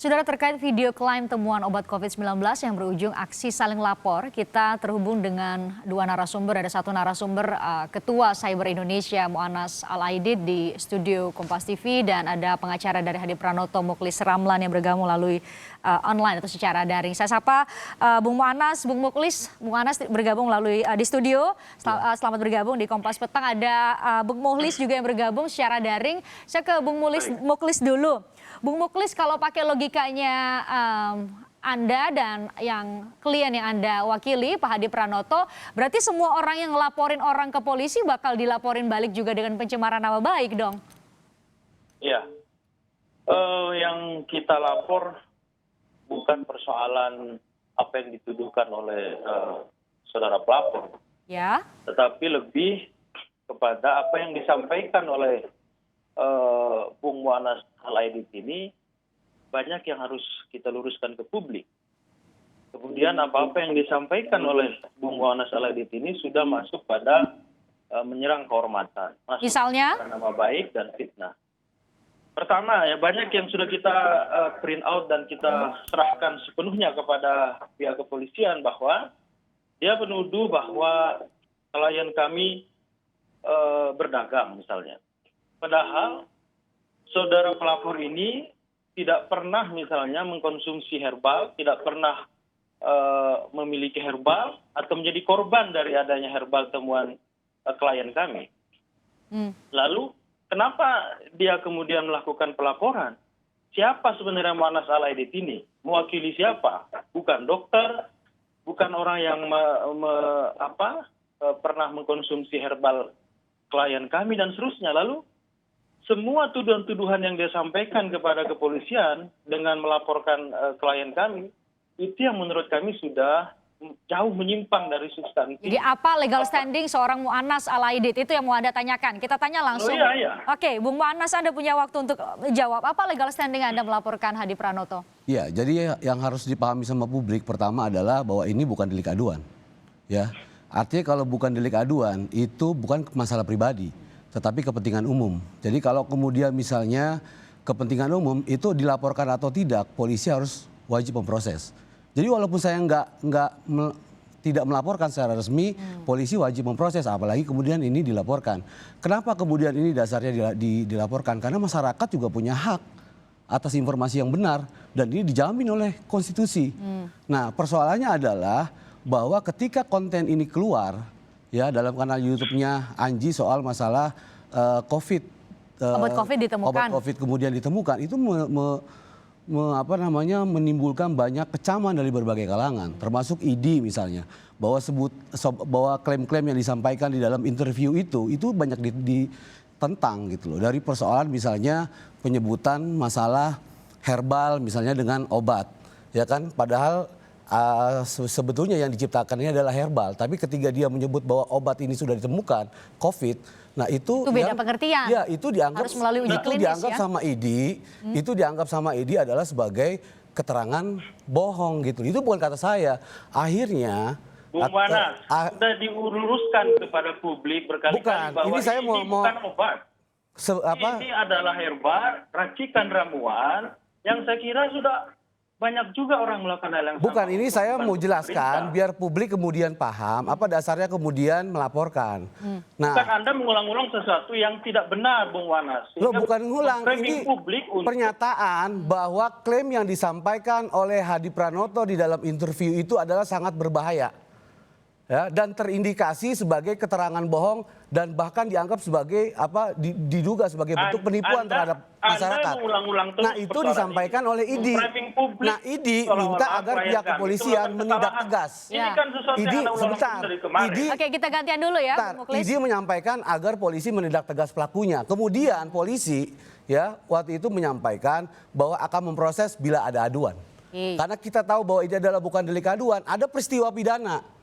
Saudara, terkait video klaim temuan obat COVID-19 yang berujung aksi saling lapor, kita terhubung dengan dua narasumber. Ada satu narasumber Ketua Cyber Indonesia Mu'annas Al-Aidid di studio Kompas TV, dan ada pengacara dari Hadi Pranoto Mukhlis Ramlan yang bergabung melalui online atau secara daring. Saya sapa Bung Mu'annas, Bung Mukhlis. Bung Mu'annas bergabung melalui di studio. Selamat bergabung di Kompas Petang. Ada Bung Mukhlis juga yang bergabung secara daring. Saya ke Bung Mukhlis dulu. Bung Mukhlis, kalau pakai logikanya Anda dan yang klien yang Anda wakili, Pak Hadi Pranoto, berarti semua orang yang ngelaporin orang ke polisi bakal dilaporin balik juga dengan pencemaran nama baik dong? Iya, yang kita lapor bukan persoalan apa yang dituduhkan oleh saudara pelapor, Ya. tetapi lebih kepada apa yang disampaikan oleh Bung Mu'annas Al-Aidid ini banyak yang harus kita luruskan ke publik. Kemudian apa-apa yang disampaikan oleh Bung Mu'annas Al-Aidid ini sudah masuk pada menyerang kehormatan, masuk Misalnya? pada nama baik dan fitnah. Pertama, ya banyak yang sudah kita print out dan kita serahkan sepenuhnya kepada pihak kepolisian bahwa dia menuduh bahwa klien kami berdagang misalnya. Padahal saudara pelapor ini tidak pernah misalnya mengkonsumsi herbal, tidak pernah memiliki herbal atau menjadi korban dari adanya herbal temuan klien kami. Lalu kenapa dia kemudian melakukan pelaporan? Siapa sebenarnya Mu'annas Al-Aidid ini? Mewakili siapa? Bukan dokter, bukan orang yang pernah mengkonsumsi herbal klien kami dan seterusnya. Lalu semua tuduhan-tuduhan yang dia sampaikan kepada kepolisian dengan melaporkan klien kami, itu yang menurut kami sudah jauh menyimpang dari substansi. Jadi apa legal standing seorang Mu'annas Al-Aidid? Itu yang mau Anda tanyakan. Kita tanya langsung. Oh, iya. Oke, Bung Mu'annas, Anda punya waktu untuk jawab. Apa legal standing Anda melaporkan Hadi Pranoto? Ya, jadi yang harus dipahami sama publik pertama adalah bahwa ini bukan delik aduan. Ya, artinya kalau bukan delik aduan itu bukan masalah pribadi, tetapi kepentingan umum. Jadi kalau kemudian misalnya kepentingan umum itu dilaporkan atau tidak, polisi harus wajib memproses. Jadi walaupun saya tidak melaporkan secara resmi, polisi wajib memproses, apalagi kemudian ini dilaporkan. Kenapa kemudian ini dasarnya dilaporkan? Karena masyarakat juga punya hak atas informasi yang benar dan ini dijamin oleh konstitusi. Nah, persoalannya adalah bahwa ketika konten ini keluar, ya dalam kanal YouTube-nya Anji soal masalah COVID, Obat COVID ditemukan. Obat COVID kemudian ditemukan, itu menimbulkan banyak kecaman dari berbagai kalangan, termasuk ID misalnya, bahwa klaim-klaim yang disampaikan di dalam interview itu banyak ditentang gitu loh. Dari persoalan misalnya penyebutan masalah herbal misalnya dengan obat, ya kan, padahal sebetulnya yang diciptakan ini adalah herbal, tapi ketika dia menyebut bahwa obat ini sudah ditemukan COVID, nah itu beda pengertian. Ya, itu dianggap harus melalui uji klinis, dianggap sama ID, itu dianggap sama ID adalah sebagai keterangan bohong gitu. Itu bukan kata saya. Akhirnya Bung Mu'annas sudah diuruskan kepada publik berkali-kali bahwa ini saya ini bukan obat. Ini adalah herbal, racikan ramuan yang saya kira sudah banyak juga orang melakukan hal yang sama. Bukan, ini saya mau jelaskan biar publik kemudian paham apa dasarnya kemudian melaporkan. Nah, bukan Anda mengulang-ulang sesuatu yang tidak benar, Bung Mu'annas. Loh, bukan ngulang, ini pernyataan bahwa klaim yang disampaikan oleh Hadi Pranoto di dalam interview itu adalah sangat berbahaya. Ya, dan terindikasi sebagai keterangan bohong dan bahkan dianggap sebagai diduga sebagai bentuk penipuan terhadap masyarakat. Nah, itu disampaikan oleh ID. Nah, ID minta agar pihak kepolisian menindak tegas. Ini kan sesuatu yang Anda ulang dari kemarin. Oke, kita gantian dulu ya, Bung Mukhlis. ID menyampaikan agar polisi menindak tegas pelakunya. Kemudian polisi ya waktu itu menyampaikan bahwa akan memproses bila ada aduan. Karena kita tahu bahwa ini adalah bukan delik aduan, ada peristiwa pidana.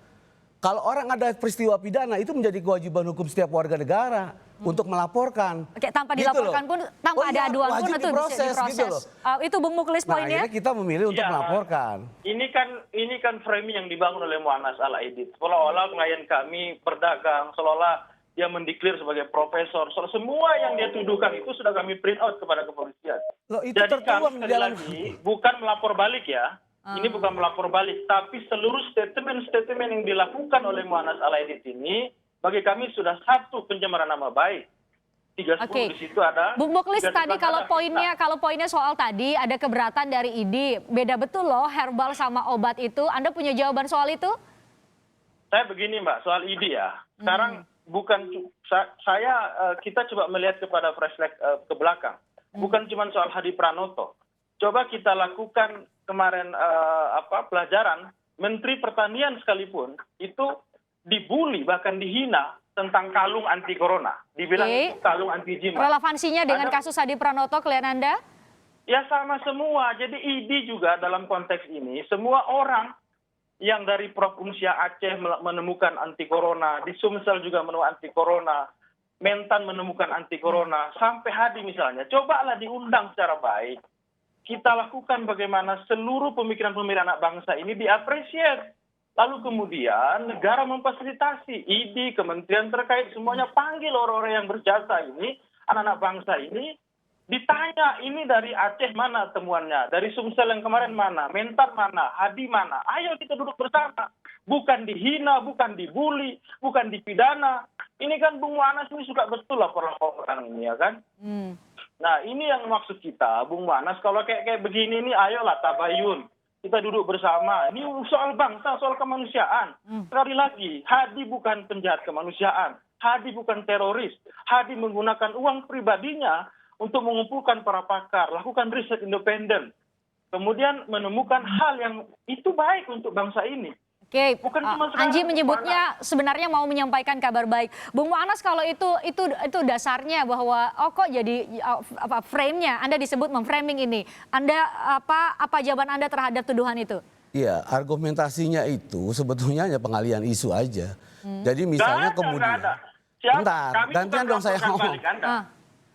Kalau orang ada peristiwa pidana itu menjadi kewajiban hukum setiap warga negara untuk melaporkan. Oke, tanpa dilaporkan pun, tanpa ada aduan pun itu bisa diproses. Gitu loh. Itu Bung Mukhlis poinnya. Akhirnya kita memilih untuk melaporkan. Ini kan framing yang dibangun oleh Mu'annas Al-Aidid. Seolah-olah klien kami berdagang, seolah-olah dia mendeklar sebagai profesor. So, semua yang dia tuduhkan itu sudah kami print out kepada kepolisian. Loh, itu Jadi tertuang kami di sekali dalam lagi bukan melapor balik ya. Ini bukan melapor balik, tapi seluruh statement-statement yang dilakukan oleh Mu'annas Al-Aidid ini bagi kami sudah satu pencemaran nama baik. 310 Oke. di situ ada. Bung Muklis, 311 tadi ada. kalau poinnya soal tadi ada keberatan dari ID, beda betul loh herbal sama obat itu. Anda punya jawaban soal itu? Saya begini Mbak, soal ID ya. Sekarang kita coba melihat kepada flashback ke belakang. Bukan cuma soal Hadi Pranoto. Coba kita lakukan kemarin pelajaran, Menteri Pertanian sekalipun itu dibully bahkan dihina tentang kalung anti corona. Dibilang itu kalung anti jimat. Relevansinya dengan kasus Hadi Pranoto klien Anda? Ya sama semua. Jadi ID juga dalam konteks ini semua orang yang dari Prof. Unsia Aceh menemukan anti corona, di Sumsel juga menemukan anti corona, Mentan menemukan anti corona, sampai Hadi misalnya, cobalah diundang secara baik. Kita lakukan bagaimana seluruh pemikiran-pemikiran anak bangsa ini diapresiasi. Lalu kemudian negara memfasilitasi, ID, kementerian terkait, semuanya panggil orang-orang yang berjasa ini, anak-anak bangsa ini, ditanya ini dari Aceh mana temuannya, dari Sumsel yang kemarin mana, Mentan mana, Hadi mana. Ayo kita duduk bersama. Bukan dihina, bukan dibully, bukan dipidana. Ini kan Bung Mu'annas ini suka betul laporan-laporan ini ya kan. Nah ini yang maksud kita, Bung Mu'annas kalau kayak begini nih ayolah tabayun. Kita duduk bersama. Ini soal bangsa, soal kemanusiaan. Sekali lagi, Hadi bukan penjahat kemanusiaan. Hadi bukan teroris. Hadi menggunakan uang pribadinya untuk mengumpulkan para pakar, lakukan riset independen, kemudian menemukan hal yang itu baik untuk bangsa ini. Oke, Bukan cuma Anji sekarang, menyebutnya sebenarnya mau menyampaikan kabar baik. Bung Mu'annas kalau itu dasarnya bahwa kok jadi frame-nya Anda disebut memframing ini. Anda apa jawaban Anda terhadap tuduhan itu? Iya, argumentasinya itu sebetulnya hanya pengalian isu aja. Jadi misalnya kemudian, bentar, gantian dong saya ngomong.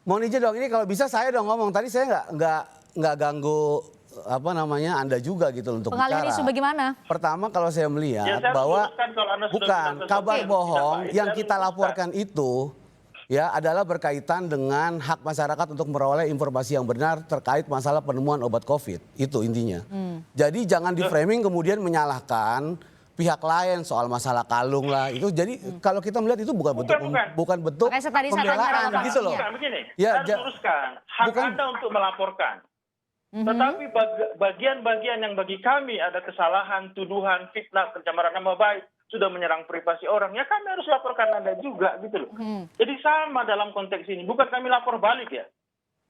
Mohon izin dong, ini kalau bisa saya dong ngomong. Tadi saya nggak ganggu Anda juga gitu untuk Pengalihan bicara. isu bagaimana? Pertama kalau saya melihat Ya, saya bahwa luruskan kalau Anda sudah bukan bilang kabar sesuatu bohong tidak baik, yang saya kita luruskan. laporkan itu ya adalah berkaitan dengan hak masyarakat untuk meroleh informasi yang benar terkait masalah penemuan obat COVID. Itu intinya. Jadi jangan di framing kemudian menyalahkan pihak lain soal masalah kalung lah itu. Jadi kalau kita melihat itu bukan bentuk Makanya tadi saya tanya pembelaan gitu loh. Bukan begini, Ya, saya luruskan. Hak Anda untuk melaporkan. Tetapi bagian-bagian yang bagi kami ada kesalahan, tuduhan, fitnah, pencemaran nama baik, sudah menyerang privasi orang, ya kami harus laporkan Anda juga gitu loh. Jadi sama dalam konteks ini, bukan kami lapor balik ya.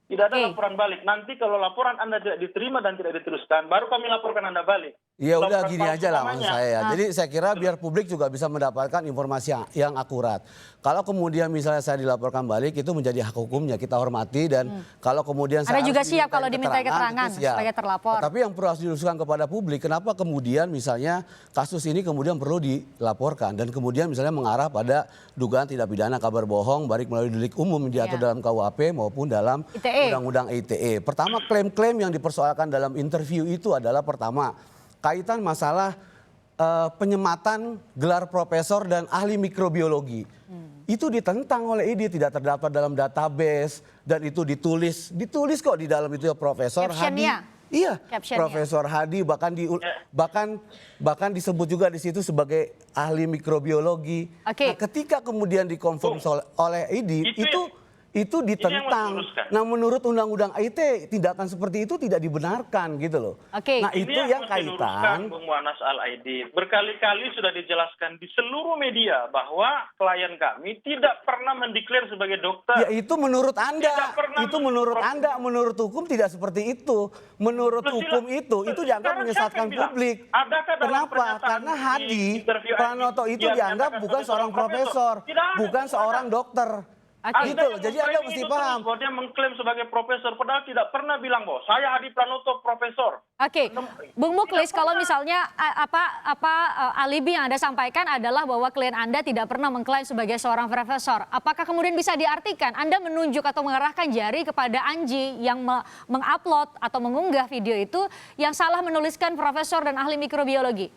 Tidak ada laporan balik. Nanti kalau laporan Anda tidak diterima dan tidak diteruskan, baru kami laporkan Anda balik. Ya udah Laporan gini palsu aja lah maksud namanya. saya. Jadi saya kira biar publik juga bisa mendapatkan informasi yang akurat. Kalau kemudian misalnya saya dilaporkan balik itu menjadi hak hukumnya, kita hormati dan kalau kemudian Anda saya juga harus siap kalau dimintai keterangan itu siap. sebagai terlapor. Tapi yang perlu harus diluruskan kepada publik, kenapa kemudian misalnya kasus ini kemudian perlu dilaporkan dan kemudian misalnya mengarah pada dugaan tindak pidana kabar bohong baik melalui delik umum yang diatur dalam KUHP maupun dalam Undang-Undang ITE. Pertama, klaim-klaim yang dipersoalkan dalam interview itu adalah pertama kaitan masalah penyematan gelar profesor dan ahli mikrobiologi. Itu ditentang oleh ID, tidak terdapat dalam database dan itu ditulis kok di dalam itu ya Profesor Hadi. Iya, Profesor Hadi bahkan disebut juga di situ sebagai ahli mikrobiologi. Nah, ketika kemudian dikonfirm oleh ID itu ditentang. Nah, menurut Undang-Undang ITE tindakan seperti itu tidak dibenarkan gitu loh. Nah, ini itu yang kaitan. Bung Mu'annas Al-Aidid. Berkali-kali sudah dijelaskan di seluruh media bahwa klien kami tidak pernah mendeklar sebagai dokter. Ya itu menurut Anda. Itu menurut Anda, menurut hukum tidak seperti itu. Menurut hukum itu dianggap menyesatkan publik. Kenapa? Karena Hadi Pranoto itu dianggap bukan seorang profesor, bukan seorang dokter. Gitu loh, jadi Anda mesti paham. Bahwa dia mengklaim sebagai profesor, padahal tidak pernah bilang bahwa saya Hadi Pranoto profesor. Bung Muklis, kalau misalnya alibi yang Anda sampaikan adalah bahwa klien Anda tidak pernah mengklaim sebagai seorang profesor. Apakah kemudian bisa diartikan Anda menunjuk atau mengarahkan jari kepada Anji yang mengupload atau mengunggah video itu yang salah menuliskan profesor dan ahli mikrobiologi?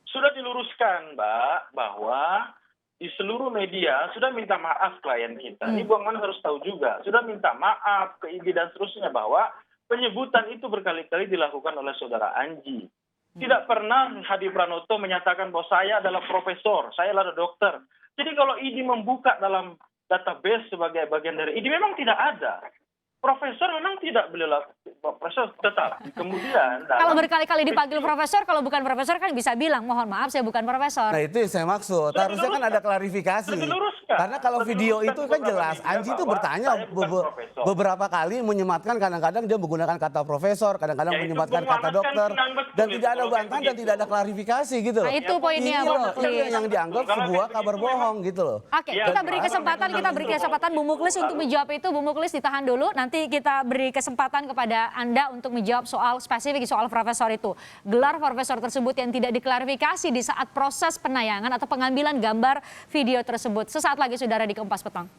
Sudah diluruskan, Mbak, bahwa di seluruh media sudah minta maaf klien kita. Ini Bang Man harus tahu juga, sudah minta maaf ke IG dan seterusnya bahwa penyebutan itu berkali-kali dilakukan oleh saudara Anji. Tidak pernah Hadi Pranoto menyatakan bahwa saya adalah profesor, saya adalah dokter. Jadi kalau ID membuka dalam database sebagai bagian dari ID memang tidak ada. Profesor memang tidak beliau profesor, tetapi kemudian Kalau berkali-kali dipanggil profesor, kalau bukan profesor kan bisa bilang, mohon maaf saya bukan profesor. Nah itu yang saya maksud, harusnya kan ada klarifikasi. Karena kalau video itu kan jelas, Anji itu bertanya beberapa kali menyematkan, kadang-kadang dia menggunakan kata profesor, kadang-kadang menyematkan kata dokter, dan tidak ada bantahan dan tidak ada klarifikasi gitu loh. Nah itu poinnya Bung Muklis. Yang dianggap sebuah kabar bohong gitu loh. Oke, kita beri kesempatan Bung Muklis untuk menjawab itu. Bung Muklis ditahan dulu, nanti kita beri kesempatan kepada Anda untuk menjawab soal spesifik soal profesor itu. Gelar profesor tersebut yang tidak diklarifikasi di saat proses penayangan atau pengambilan gambar video tersebut. Sesaat lagi saudara di Kompas Petang.